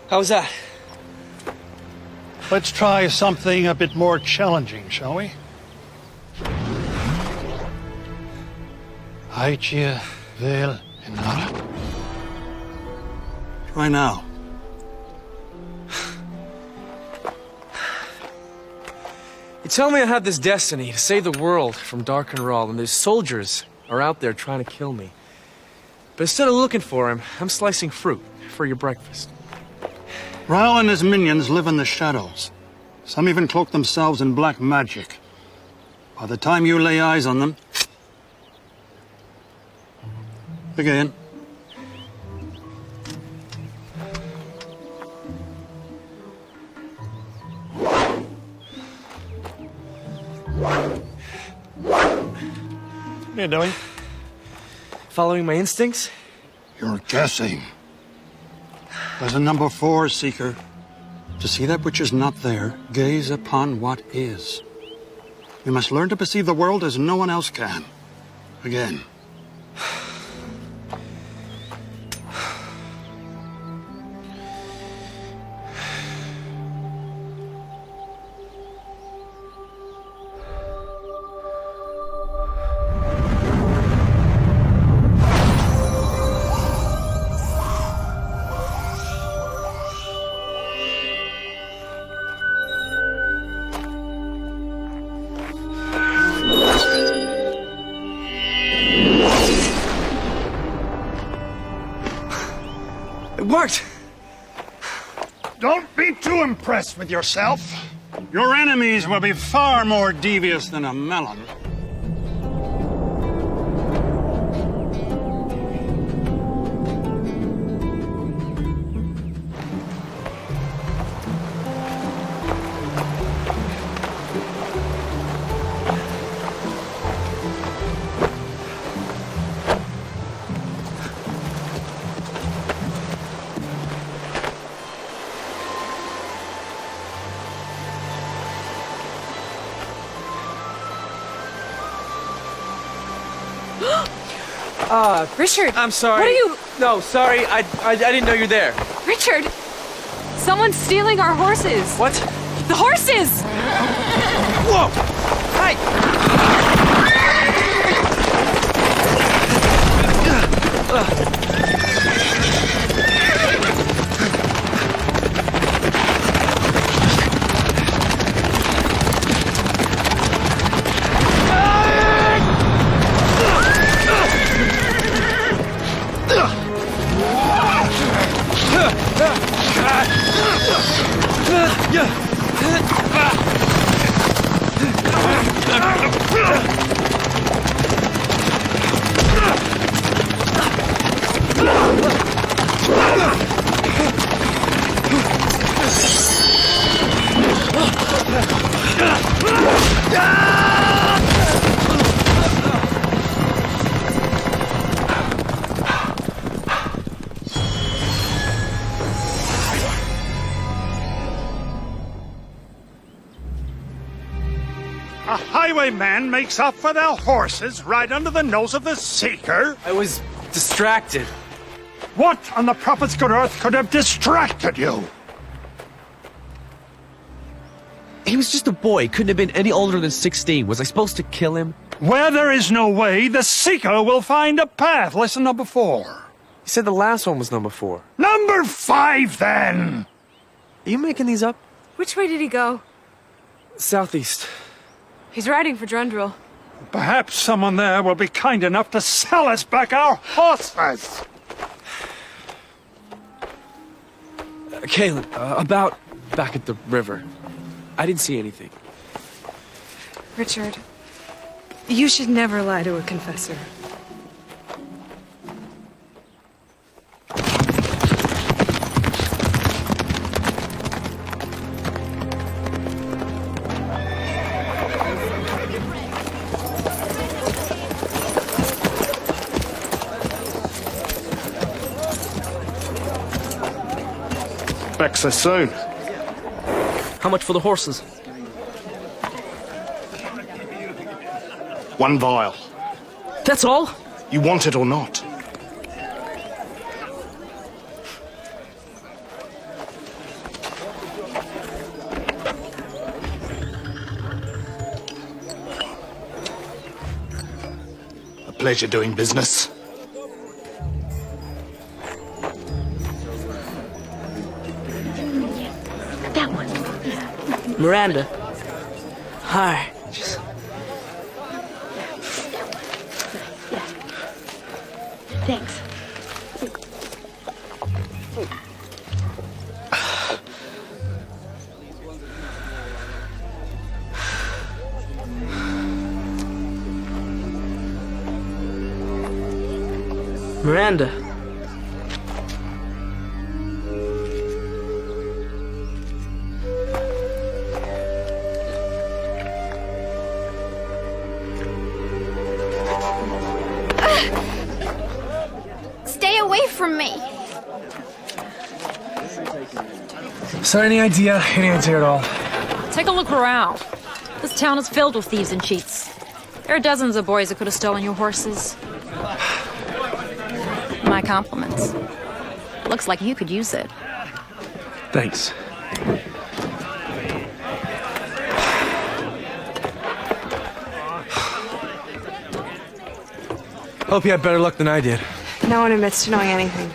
How's that? Let's try something a bit more challenging, shall we? Aitia vel inara. Try now. You tell me I have this destiny to save the world from Dark and Rawl, and these soldiers are out there trying to kill me. But instead of looking for him, I'm slicing fruit for your breakfast. Raoul and his minions live in the shadows. Some even cloak themselves in black magic. By the time you lay eyes on them... Again. What are you doing? Following my instincts? You're guessing. There's a number 4, Seeker. To see that which is not there, gaze upon what is. You must learn to perceive the world as no one else can. Again. It worked! Don't be too impressed with yourself. Your enemies will be far more devious than a melon. Richard! I'm sorry. What are you... No, sorry, I didn't know you were there. Richard! Someone's stealing our horses! What? The horses! Whoa! Hey! A highwayman makes off for their horses right under the nose of the Seeker? I was distracted. What on the prophet's good earth could have distracted you? He was just a boy. He couldn't have been any older than 16. Was I supposed to kill him? Where there is no way, the Seeker will find a path. Lesson number 4. You said the last one was number 4. Number 5, then! Are you making these up? Which way did he go? Southeast. He's riding for Drundrel. Perhaps someone there will be kind enough to sell us back our horses. Caleb, about back at the river. I didn't see anything. Richard, you should never lie to a confessor. Back so soon. How much for the horses? 1 vial. That's all? You want it or not? pleasure doing business. That one. Miranda. Hi. Thanks. Miranda. Stay away from me. So any idea at all? Take a look around. This town is filled with thieves and cheats. There are dozens of boys who could have stolen your horses. My compliments. Looks like you could use it. Thanks. Hope you had better luck than I did. No one admits to knowing anything.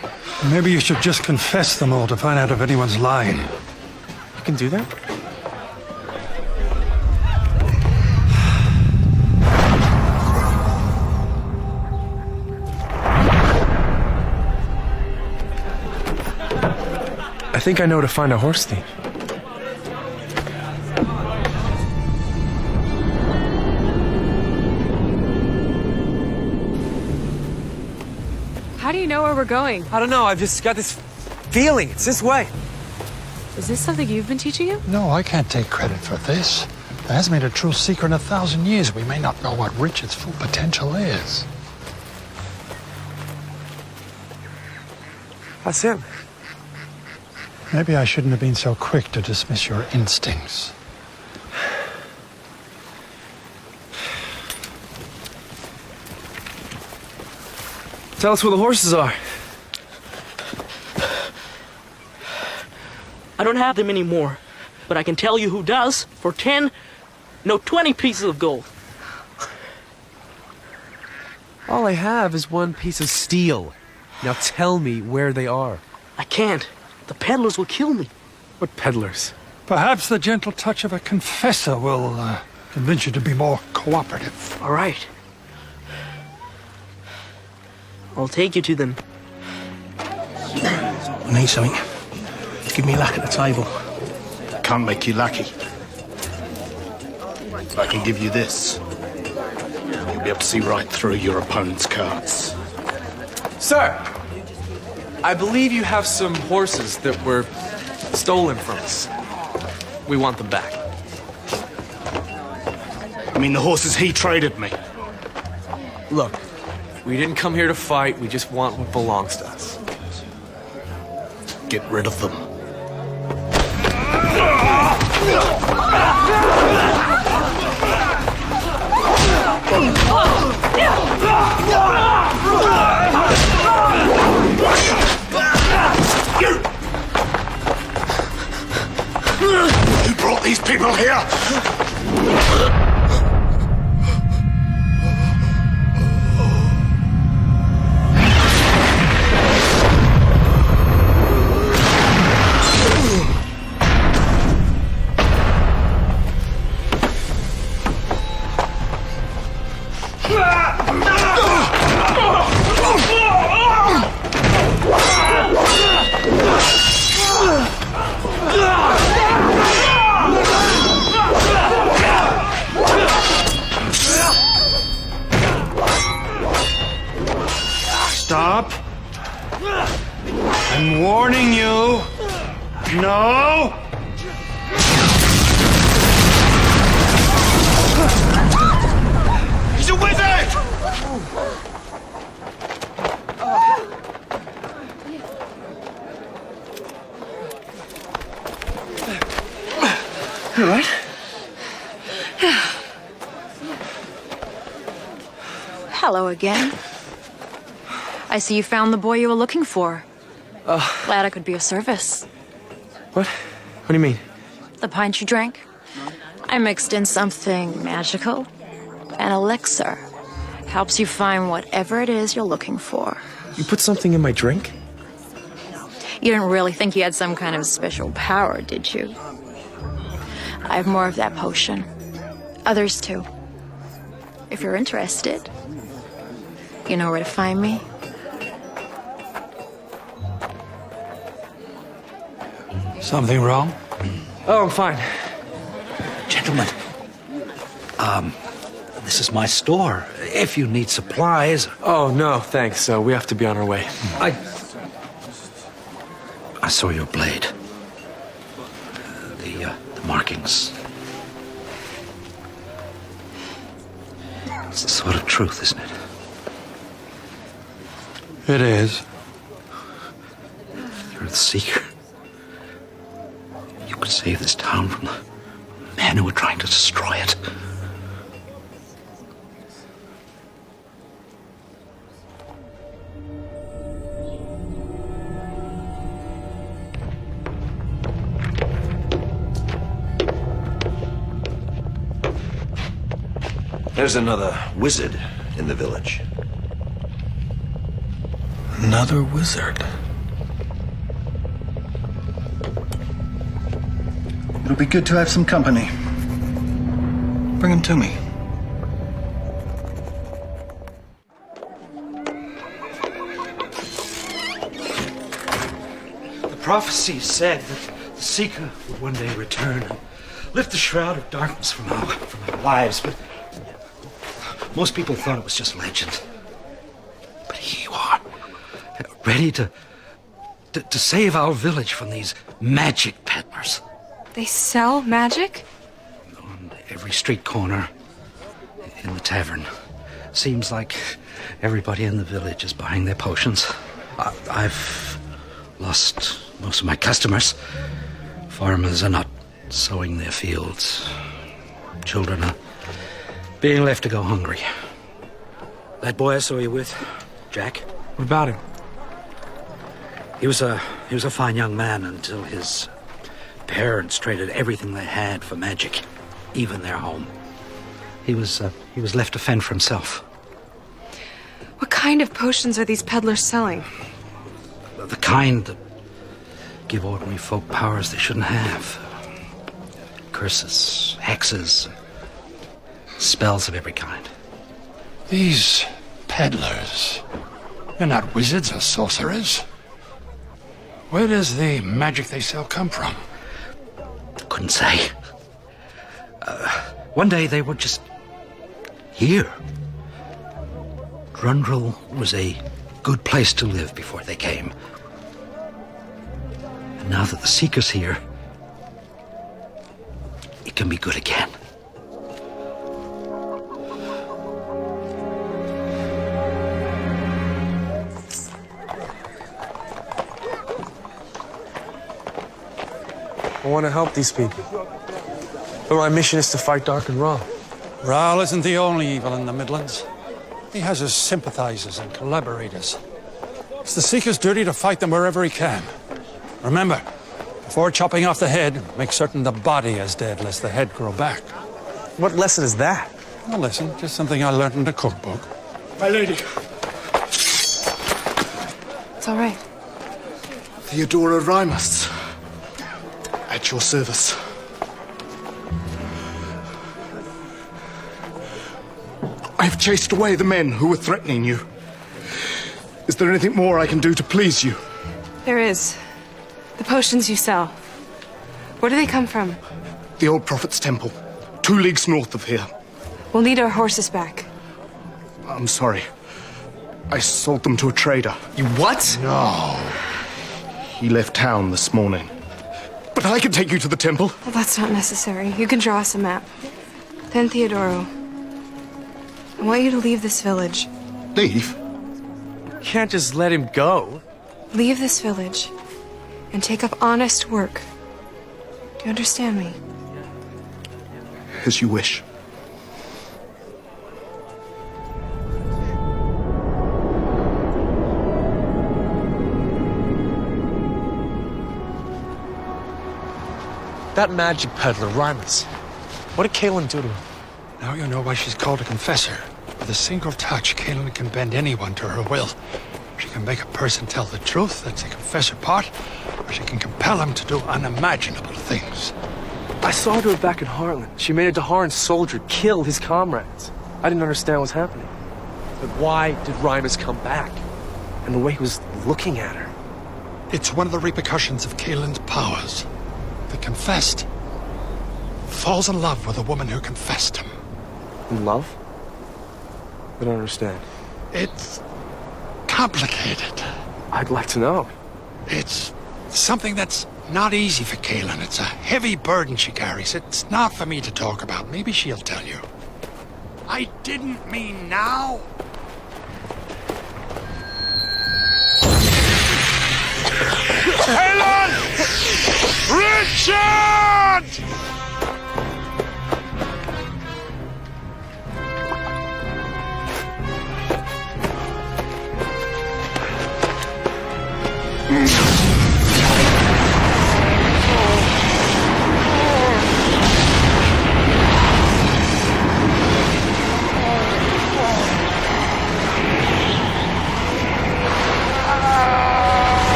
Maybe you should just confess them all to find out if anyone's lying. You can do that? I think I know where to find a horse thief. How do you know where we're going? I don't know, I've just got this feeling. It's this way. Is this something you've been teaching him? No, I can't take credit for this. There hasn't been a true seeker in 1,000 years. We may not know what Richard's full potential is. That's him. Maybe I shouldn't have been so quick to dismiss your instincts. Tell us where the horses are. I don't have them anymore, but I can tell you who does for 20 pieces of gold. All I have is one piece of steel. Now tell me where they are. I can't. The peddlers will kill me. What peddlers? Perhaps the gentle touch of a confessor will convince you to be more cooperative. All right. I'll take you to them. I need something. Give me luck at the table. Can't make you lucky. I can give you this. You'll be able to see right through your opponent's cards. Sir, I believe you have some horses that were stolen from us. We want them back. I mean, the horses he traded me. Look, we didn't come here to fight. We just want what belongs to us. Get rid of them. Who brought these people here? Stop. I'm warning you. No. He's a wizard! You all right? Hello again. I see you found the boy you were looking for. Glad I could be of service. What? What do you mean? The pint you drank? I mixed in something magical. An elixir. Helps you find whatever it is you're looking for. You put something in my drink? You didn't really think you had some kind of special power, did you? I have more of that potion. Others too. If you're interested, you know where to find me. Something wrong? Oh, I'm fine. Gentlemen, this is my store. If you need supplies, Oh, no, thanks. We have to be on our way. I saw your blade. The markings. It's the sort of truth, isn't it? It is. You're the Seeker. You could save this town from the men who are trying to destroy it. There's another wizard in the village. Another wizard. It'll be good to have some company. Bring him to me. The prophecy said that the Seeker would one day return and lift the shroud of darkness from our lives, but most people thought it was just legend. But here you are, ready to save our village from these magic peddlers. They sell magic? On every street corner, in the tavern. Seems like everybody in the village is buying their potions. I've lost most of my customers. Farmers are not sowing their fields. Children are being left to go hungry. That boy I saw you with, Jack. What about him? He was a fine young man until his parents traded everything they had for magic, even their home. He was left to fend for himself. What kind of potions are these peddlers selling? The kind that give ordinary folk powers they shouldn't have. Curses, hexes, spells of every kind. These peddlers, they're not wizards or sorcerers. Where does the magic they sell come from? Couldn't say. One day they were just here. Drundrel was a good place to live before they came. And now that the Seeker's here, it can be good again. I want to help these people. But my mission is to fight Dark and Raw. Rahl isn't the only evil in the Midlands. He has his sympathizers and collaborators. It's the Seeker's duty to fight them wherever he can. Remember, before chopping off the head, make certain the body is dead, lest the head grow back. What lesson is that? Well, listen, just something I learned in the cookbook. My lady. It's all right. Theodora Rymus. At your service. I've chased away the men who were threatening you. Is there anything more I can do to please you? There is. The potions you sell. Where do they come from? The Old Prophet's Temple, 2 leagues north of here. We'll need our horses back. I'm sorry. I sold them to a trader. You what? No. He left town this morning. But I can take you to the temple. Well, that's not necessary. You can draw us a map. Then, Theodoro, I want you to leave this village. Leave? You can't just let him go. Leave this village and take up honest work. Do you understand me? As you wish. That magic peddler, Rymus. What did Kaelin do to him? Now you know why she's called a confessor. With a single touch, Kaelin can bend anyone to her will. She can make a person tell the truth, that's a confessor part, or she can compel him to do unimaginable things. I saw her do it back in Harlan. She made a Daharan soldier kill his comrades. I didn't understand what was happening. But why did Rimus come back? And the way he was looking at her. It's one of the repercussions of Kaelin's powers. The confessed falls in love with a woman who confessed him. In love? I don't understand. It's complicated. I'd like to know. It's something that's not easy for Kaelin. It's a heavy burden she carries. It's not for me to talk about. Maybe she'll tell you. I didn't mean now. Helen! Richard!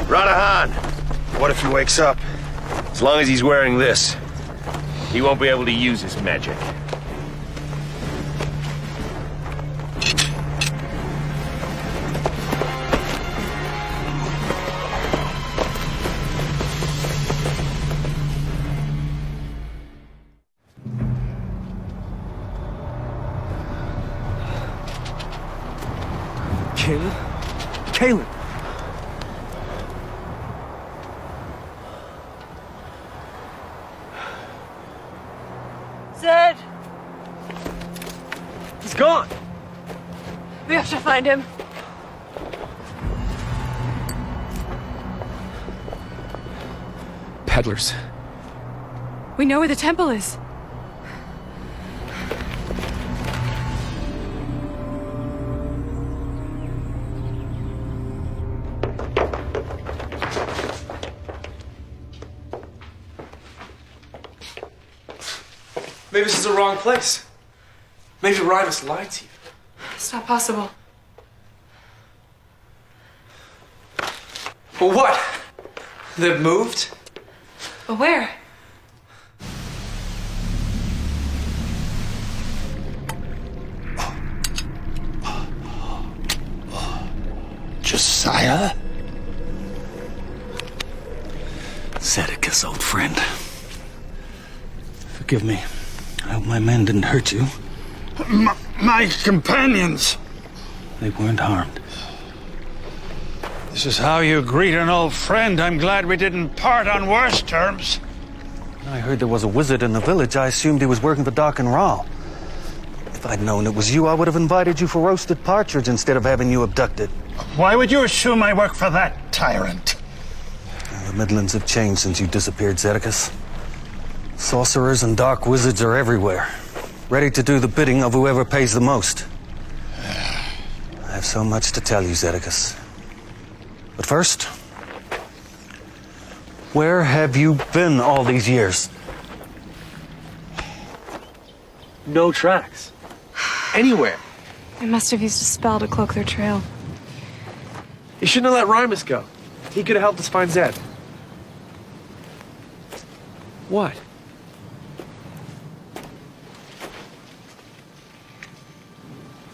Radahan! What if he wakes up? As long as he's wearing this, he won't be able to use his magic. Kaelin? Kaelin! Zed! He's gone! We have to find him. Peddlers. We know where the temple is. Maybe this is the wrong place. Maybe Rimus lied to you. It's not possible. Well, what? They've moved? But where? Josiah? Zedekis, old friend. Forgive me. I hope my men didn't hurt you. My companions! They weren't harmed. This is how you greet an old friend. I'm glad we didn't part on worse terms. I heard there was a wizard in the village. I assumed he was working for Doc and Rawl. If I'd known it was you, I would have invited you for roasted partridge instead of having you abducted. Why would you assume I work for that tyrant? The Midlands have changed since you disappeared, Zedekis. Sorcerers and dark wizards are everywhere, ready to do the bidding of whoever pays the most. I have so much to tell you, Zedekis. But first, where have you been all these years? No tracks. Anywhere. They must have used a spell to cloak their trail. You shouldn't have let Rimus go. He could have helped us find Zed. What?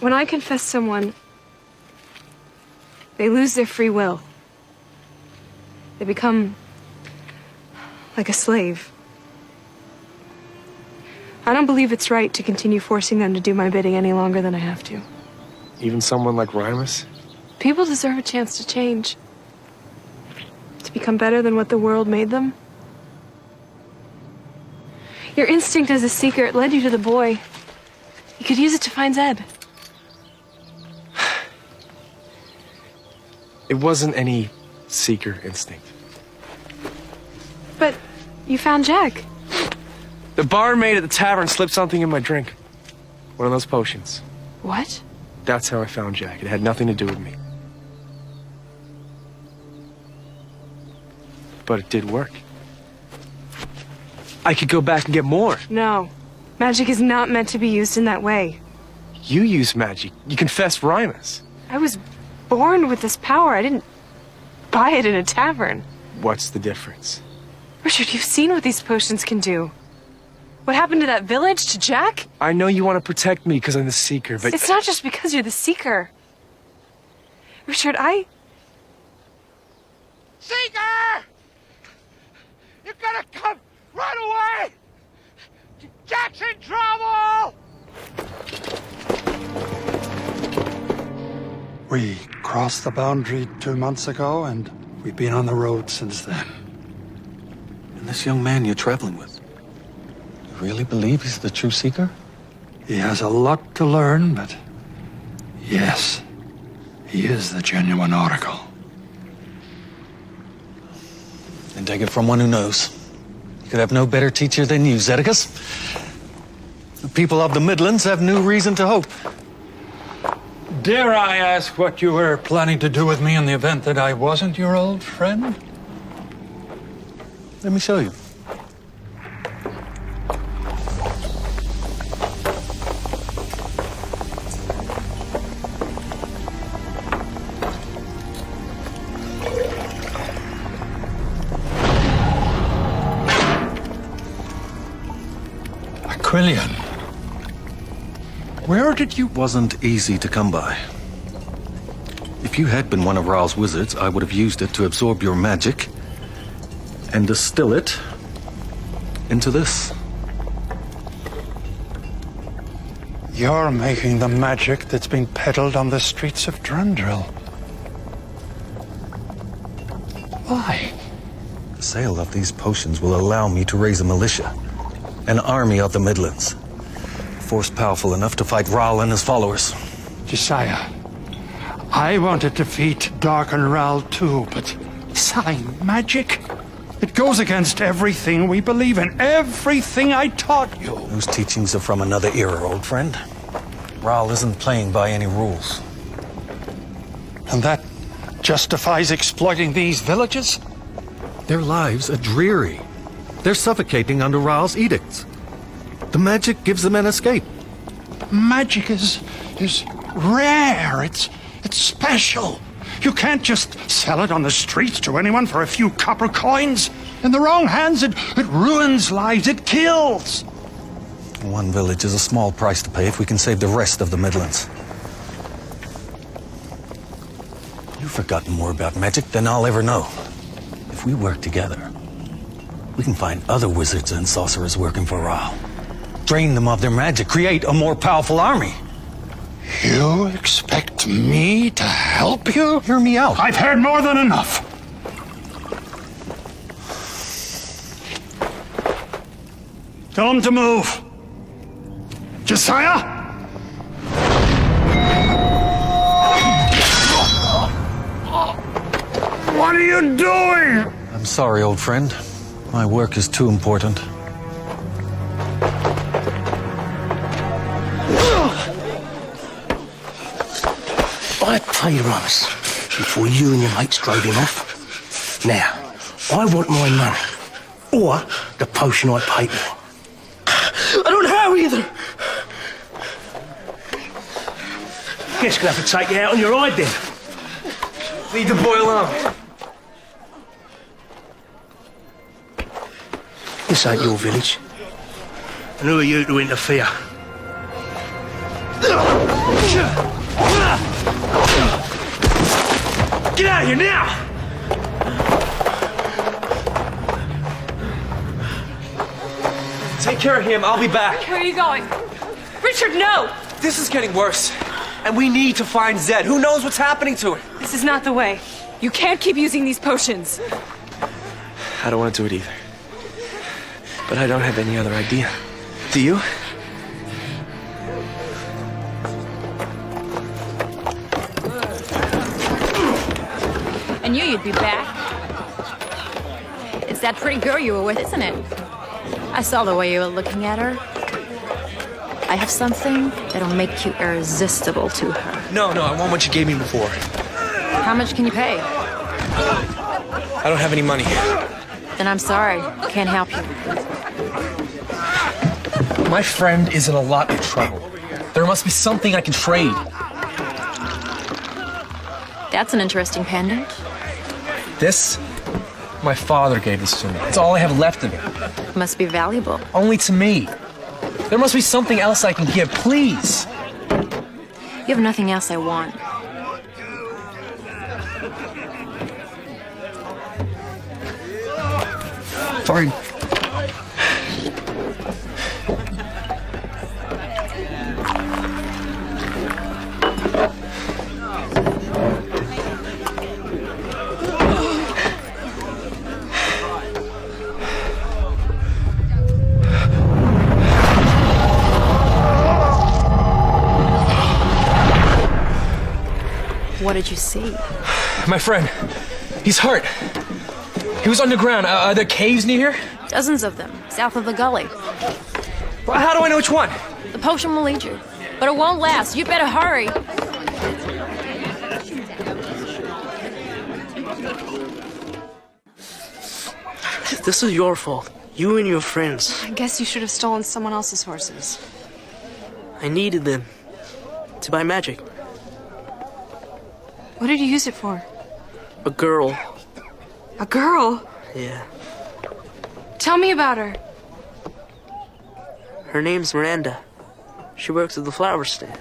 When I confess someone, they lose their free will. They become like a slave. I don't believe it's right to continue forcing them to do my bidding any longer than I have to. Even someone like Rimus? People deserve a chance to change. To become better than what the world made them. Your instinct as a seeker led you to the boy. You could use it to find Zed. It wasn't any seeker instinct. But you found Jack. The barmaid at the tavern slipped something in my drink. One of those potions. What? That's how I found Jack. It had nothing to do with me. But it did work. I could go back and get more. No. Magic is not meant to be used in that way. You use magic. You confess Rhymus. I was born with this power. I didn't buy it in a tavern. What's the difference? Richard, you've seen what these potions can do. What happened to that village, to Jack? I know you want to protect me because I'm the Seeker, but... It's not just because you're the Seeker. Richard, Seeker! You gotta come right away! Jack's in trouble! We crossed the boundary 2 months ago, and we've been on the road since then. And this young man you're traveling with, you really believe he's the true Seeker? He has a lot to learn, but yes, he is the genuine oracle. And take it from one who knows. You could have no better teacher than you, Zedekus. The people of the Midlands have new reason to hope. Dare I ask what you were planning to do with me in the event that I wasn't your old friend? Let me show you. Aquilian. Where did you... Wasn't easy to come by. If you had been one of Raal's wizards, I would have used it to absorb your magic and distill it into this. You're making the magic that's been peddled on the streets of Drundrill. Why? The sale of these potions will allow me to raise a militia, an army of the Midlands, a force powerful enough to fight Raal and his followers. Josiah, I want to defeat Dark and Raal too, but sign magic? It goes against everything we believe in, everything I taught you. Those teachings are from another era, old friend. Raal isn't playing by any rules. And that justifies exploiting these villages? Their lives are dreary. They're suffocating under Raal's edicts. The magic gives them an escape. Magic is rare. It's special. You can't just sell it on the streets to anyone for a few copper coins. In the wrong hands, it ruins lives. It kills. One village is a small price to pay if we can save the rest of the Midlands. You've forgotten more about magic than I'll ever know. If we work together, we can find other wizards and sorcerers working for Raal. Drain them of their magic, create a more powerful army. You expect me to help you? Hear me out. I've heard more than enough. Tell him to move. Josiah? What are you doing? I'm sorry, old friend. My work is too important. I paid Rhymus before you and your mates drove him off. Now, I want my money. Or the potion I paid for. I don't have either. Guess gonna have to take you out on your hide then. Need to boil up. This ain't your village. And who are you to interfere? Get out of here now! Take care of him. I'll be back. Where are you going? Richard, no! This is getting worse. And we need to find Zed. Who knows what's happening to it? This is not the way. You can't keep using these potions. I don't want to do it either. But I don't have any other idea. Do you? I knew you'd be back. It's that pretty girl you were with, isn't it? I saw the way you were looking at her. I have something that'll make you irresistible to her. No, I want what you gave me before. How much can you pay? I don't have any money. Then I'm sorry. Can't help you. My friend is in a lot of trouble. There must be something I can trade. That's an interesting pendant. This? My father gave this to me. It's all I have left of it. Must be valuable. Only to me. There must be something else I can give, please. You have nothing else I want. Fine. What did you see? My friend, he's hurt. He was underground. Are there caves near here? Dozens of them, south of the gully. Well, how do I know which one? The potion will lead you, but it won't last. You better hurry. This is your fault. You and your friends. I guess you should have stolen someone else's horses. I needed them to buy magic. What did you use it for? A girl. A girl? Yeah. Tell me about her. Her name's Miranda. She works at the flower stand.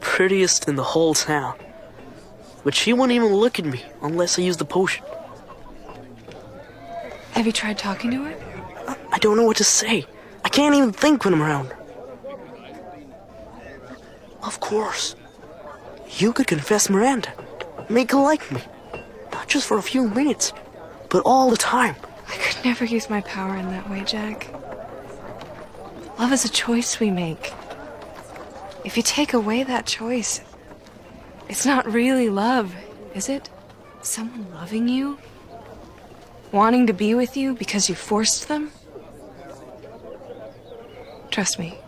Prettiest in the whole town. But she won't even look at me unless I use the potion. Have you tried talking to her? I don't know what to say. I can't even think when I'm around her. Of course. You could confess Miranda. Make her like me. Not just for a few minutes, but all the time. I could never use my power in that way, Jack. Love is a choice we make. If you take away that choice, it's not really love, is it? Someone loving you? Wanting to be with you because you forced them? Trust me.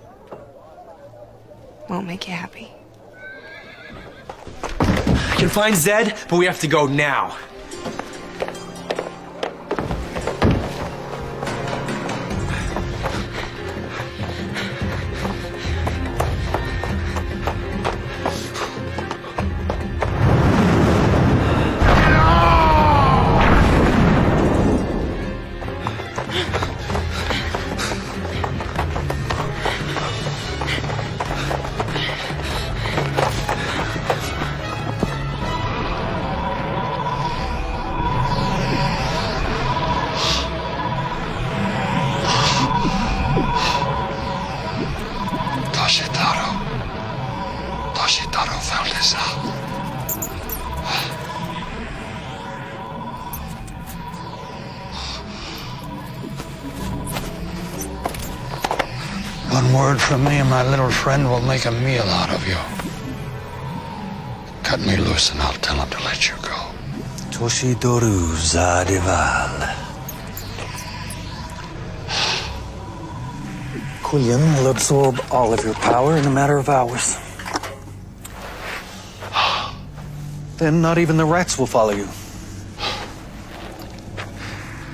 Won't make you happy. I can find Zed, but we have to go now. Toshitaro found this out. One word from me and my little friend will make a meal out of you. Cut me loose and I'll tell him to let you go. Toshidoru Zadival. Quillian will absorb all of your power in a matter of hours. Then not even the rats will follow you.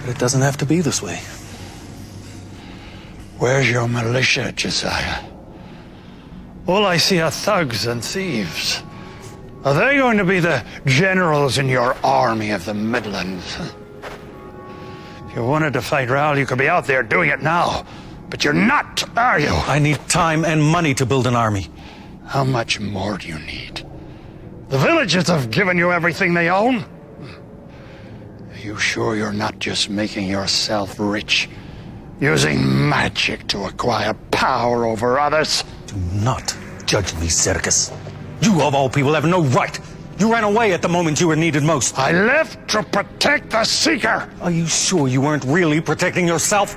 But it doesn't have to be this way. Where's your militia, Josiah? All I see are thugs and thieves. Are they going to be the generals in your army of the Midlands? If you wanted to fight Raoul, you could be out there doing it now. But you're not, are you? I need time and money to build an army. How much more do you need? The villagers have given you everything they own. Are you sure you're not just making yourself rich? Using magic to acquire power over others? Do not judge me, Serkis. You, of all people, have no right. You ran away at the moment you were needed most. I left to protect the Seeker. Are you sure you weren't really protecting yourself?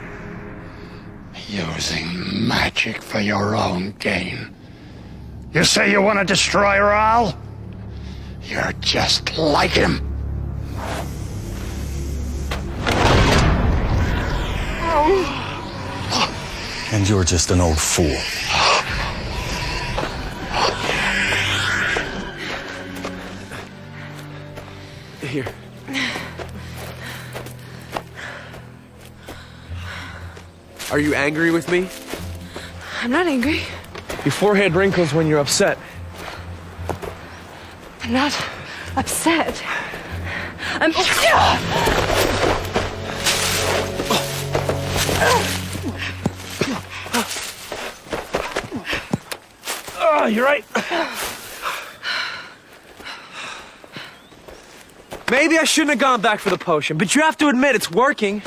Using magic for your own gain. You say you want to destroy Raoul? You're just like him. And you're just an old fool. Here, Are you angry with me? I'm not angry. Your forehead wrinkles when you're upset. I'm not upset. I'm... Oh, you're right. Maybe I shouldn't have gone back for the potion, but you have to admit it's working.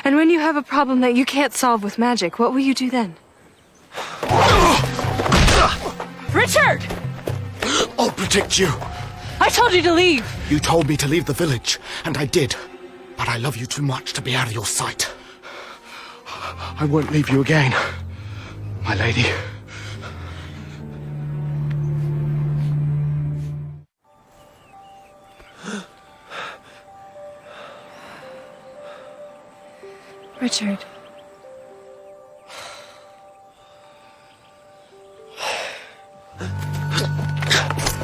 And when you have a problem that you can't solve with magic, what will you do then? Richard! I'll protect you. I told you to leave. You told me to leave the village, and I did. But I love you too much to be out of your sight. I won't leave you again, my lady. Richard.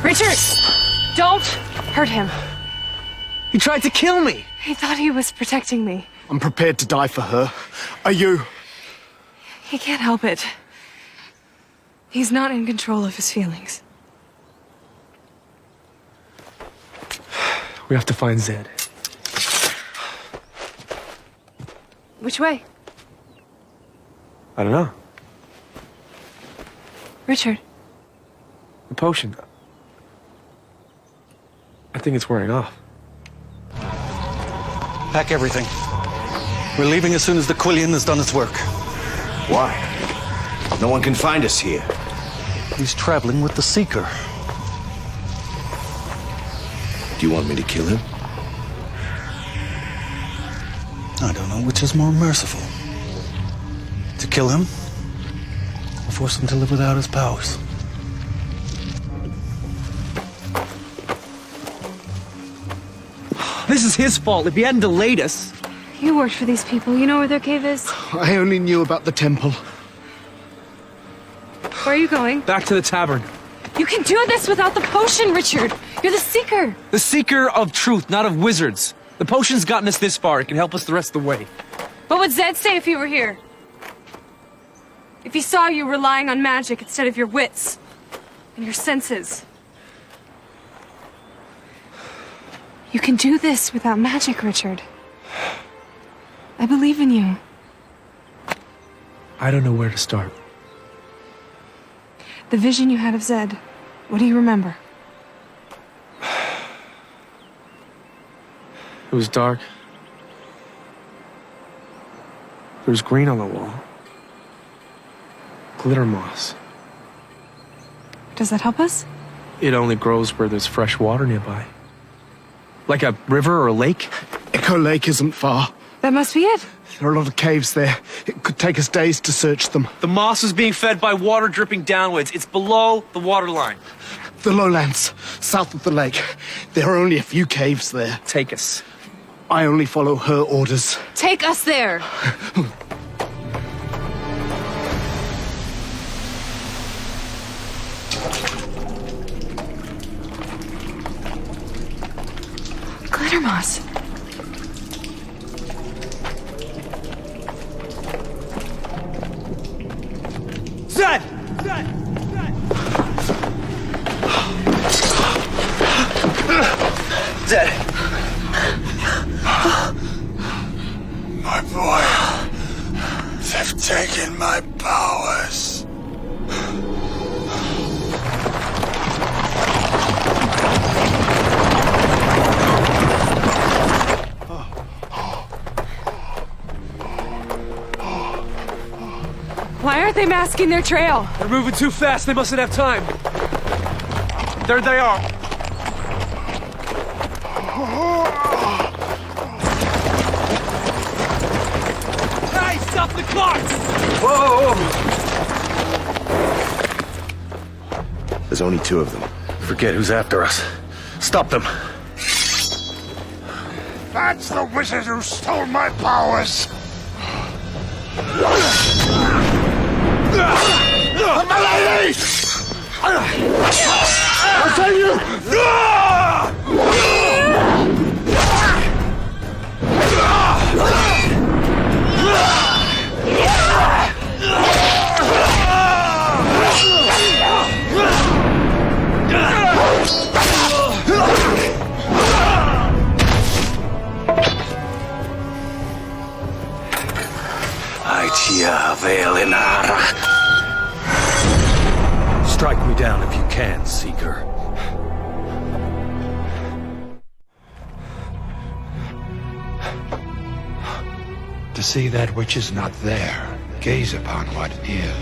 Richard! Don't hurt him. He tried to kill me. He thought he was protecting me. I'm prepared to die for her. Are you? He can't help it. He's not in control of his feelings. We have to find Zed. Which way? I don't know. Richard. The potion. I think it's wearing off. Pack everything. We're leaving as soon as the Quillian has done its work. Why? No one can find us here. He's traveling with the Seeker. Do you want me to kill him? I don't know which is more merciful. To kill him, or force him to live without his powers. This is his fault. If he hadn't delayed us. You worked for these people. You know where their cave is? I only knew about the temple. Where are you going? Back to the tavern. You can do this without the potion, Richard. You're the Seeker. The Seeker of truth, not of wizards. The potion's gotten us this far. It can help us the rest of the way. What would Zed say if he were here? If he saw you relying on magic instead of your wits and your senses? You can do this without magic, Richard. I believe in you. I don't know where to start. The vision you had of Zed, what do you remember? It was dark. There was green on the wall. Glitter moss. Does that help us? It only grows where there's fresh water nearby. Like a river or a lake? Echo Lake isn't far. That must be it. There are a lot of caves there. It could take us days to search them. The moss is being fed by water dripping downwards. It's below the water line. The lowlands, south of the lake. There are only a few caves there. Take us. I only follow her orders. Take us there. Glitter moss. Zed! Zed! My boy, they've taken my powers. Why aren't they masking their trail? They're moving too fast. They mustn't have time. There they are. Hey, stop the car! Whoa! There's only two of them. Forget who's after us. Stop them. That's the wizard who stole my powers. My lady! I'll tell you! avail, Inara. Strike me down if you can, Seeker. To see that which is not there, gaze upon what is.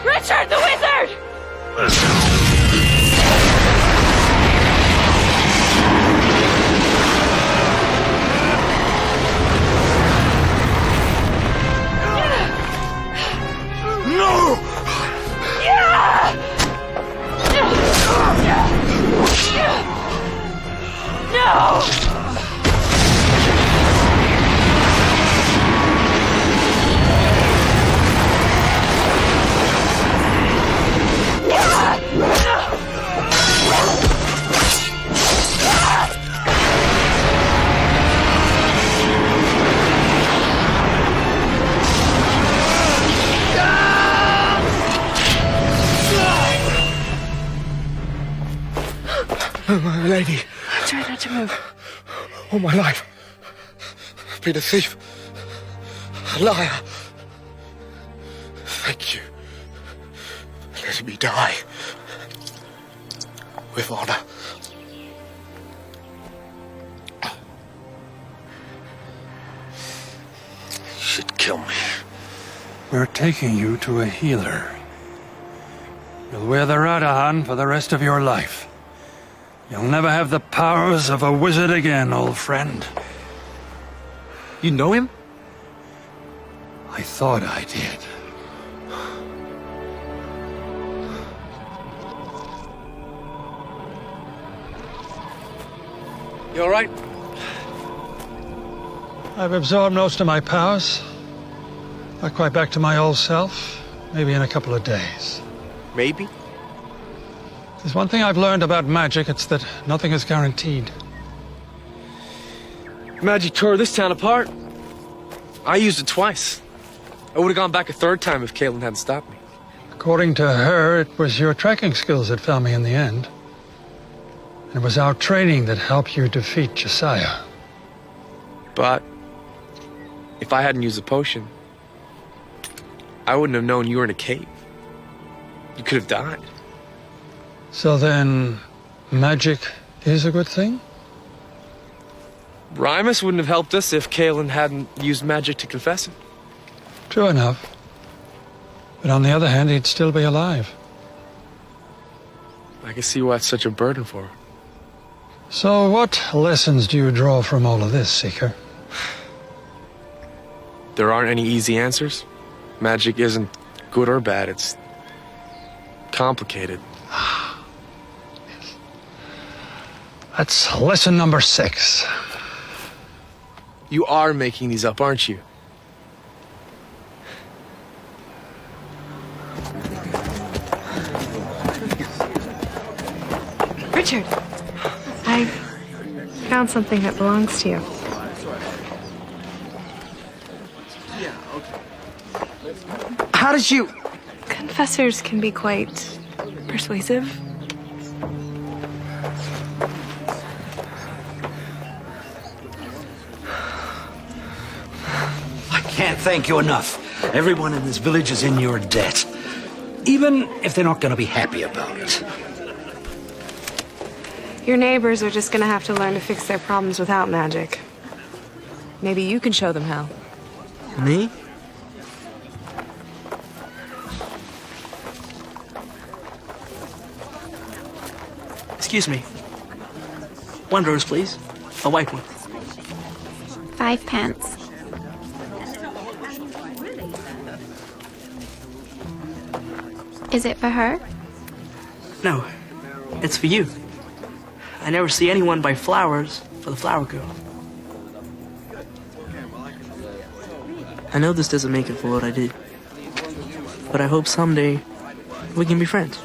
Richard, the wizard! No! No! My lady. Try not to move. All my life, I've been a thief, a liar. Thank you for letting me die with honor. You should kill me. We're taking you to a healer. You'll wear the Radahan for the rest of your life. You'll never have the powers of a wizard again, old friend. You know him? I thought I did. You all right? I've absorbed most of my powers. Not quite back to my old self. Maybe in a couple of days. Maybe. There's one thing I've learned about magic, it's that nothing is guaranteed. Magic tore this town apart. I used it twice. I would have gone back a third time if Caitlin hadn't stopped me. According to her, it was your tracking skills that found me in the end. And it was our training that helped you defeat Josiah. But if I hadn't used the potion, I wouldn't have known you were in a cave. You could have died. So then, magic is a good thing? Rymus wouldn't have helped us if Caitlin hadn't used magic to confess it. True enough. But on the other hand, he'd still be alive. I can see why it's such a burden for her. So what lessons do you draw from all of this, Seeker? There aren't any easy answers. Magic isn't good or bad, it's complicated. That's lesson number 6. You are making these up, aren't you? Richard, I found something that belongs to you. How did you... Confessors can be quite persuasive. I can't thank you enough. Everyone in this village is in your debt. Even if they're not going to be happy about it. Your neighbors are just gonna have to learn to fix their problems without magic. Maybe you can show them how. Me? Excuse me. 1 rose, please. A white one. 5 pence. Is it for her? No, it's for you. I never see anyone buy flowers for the flower girl. I know this doesn't make it for what I did, but I hope someday we can be friends.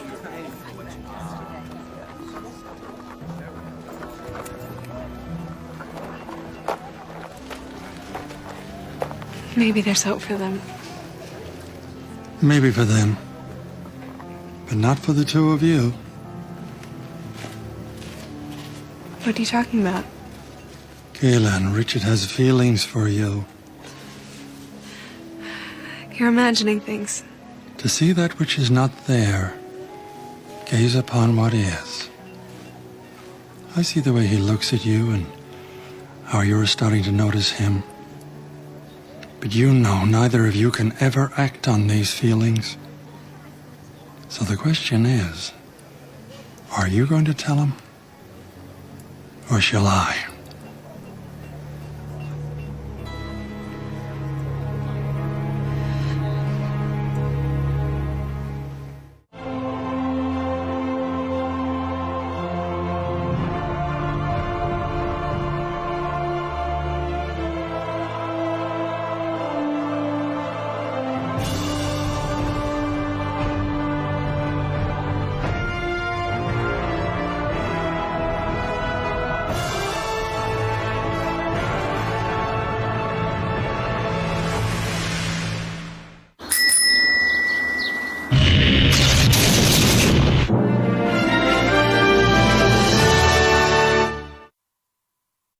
Maybe there's hope for them. Maybe for them, but not for the two of you. What are you talking about? Galen, Richard has feelings for you. You're imagining things. To see that which is not there, gaze upon what is. I see the way he looks at you and how you're starting to notice him. But you know neither of you can ever act on these feelings. So the question is, are you going to tell him? Or shall I?